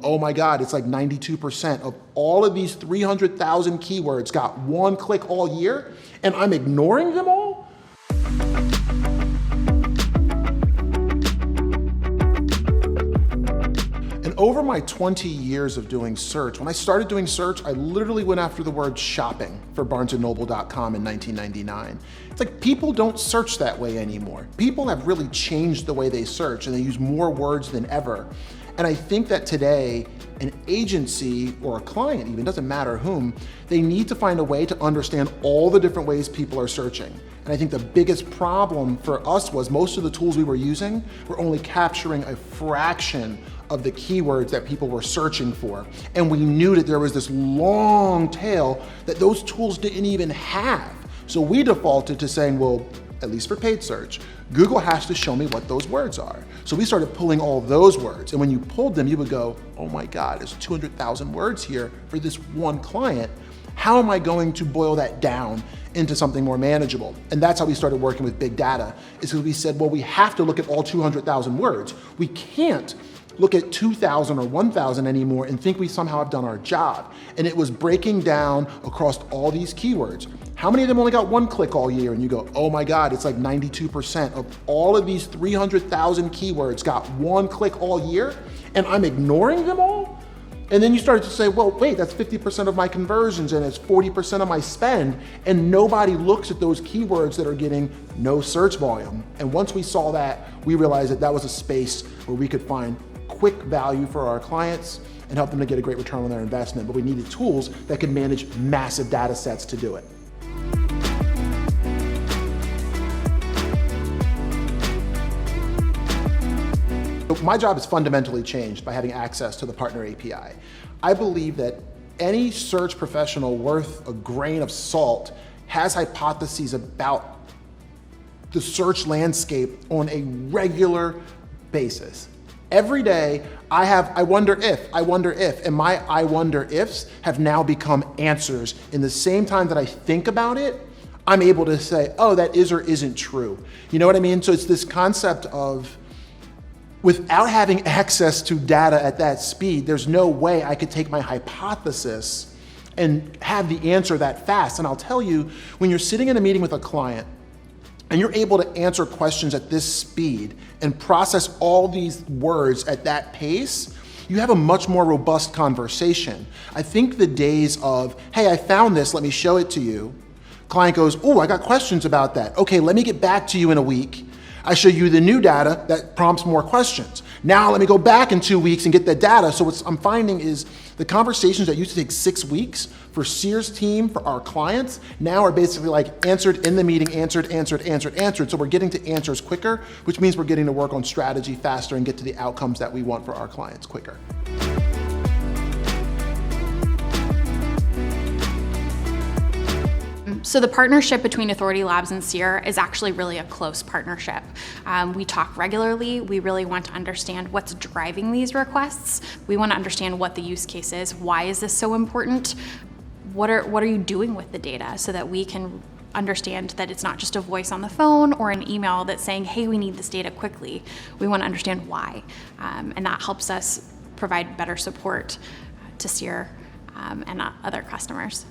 oh my God, it's like 92% of all of these 300,000 keywords got one click all year, and I'm ignoring them all? And over my 20 years of doing search, when I started doing search, I literally went after the word shopping for barnesandnoble.com in 1999. It's like people don't search that way anymore. People have really changed the way they search, and they use more words than ever. And I think that today, an agency or a client even, doesn't matter whom, they need to find a way to understand all the different ways people are searching. And I think the biggest problem for us was most of the tools we were using were only capturing a fraction of the keywords that people were searching for. And we knew that there was this long tail that those tools didn't even have. So we defaulted to saying, well, at least for paid search, Google has to show me what those words are. So we started pulling all those words. And when you pulled them, you would go, oh my God, there's 200,000 words here for this one client. How am I going to boil that down into something more manageable? And that's how we started working with big data, is because we said, well, we have to look at all 200,000 words. We can't look at 2,000 or 1,000 anymore and think we somehow have done our job. And it was breaking down across all these keywords. How many of them only got one click all year? And you go, oh my God, it's like 92% of all of these 300,000 keywords got one click all year, and I'm ignoring them all? And then you started to say, well, wait, that's 50% of my conversions and it's 40% of my spend, and nobody looks at those keywords that are getting no search volume. And once we saw that, we realized that that was a space where we could find quick value for our clients and help them to get a great return on their investment, but we needed tools that could manage massive data sets to do it. My job is fundamentally changed by having access to the partner API. I believe that any search professional worth a grain of salt has hypotheses about the search landscape on a regular basis. Every day I wonder if, and my I wonder ifs have now become answers. In the same time that I think about it, I'm able to say, oh, that is or isn't true. You know what I mean? So it's this concept of, without having access to data at that speed, there's no way I could take my hypothesis and have the answer that fast. And I'll tell you, when you're sitting in a meeting with a client and you're able to answer questions at this speed and process all these words at that pace, you have a much more robust conversation. I think the days of, hey, I found this, let me show it to you. Client goes, oh, I got questions about that. Okay, let me get back to you in a week. I show you the new data that prompts more questions. Now let me go back in 2 weeks and get that data. So what I'm finding is the conversations that used to take 6 weeks for Seer's team, for our clients, now are basically like answered in the meeting, answered. So we're getting to answers quicker, which means we're getting to work on strategy faster and get to the outcomes that we want for our clients quicker. So the partnership between Authority Labs and Seer is actually really a close partnership. We talk regularly. We really want to understand what's driving these requests. We want to understand what the use case is. Why is this so important? What are you doing with the data so that we can understand that it's not just a voice on the phone or an email that's saying, hey, we need this data quickly. We want to understand why. And that helps us provide better support to Seer and other customers.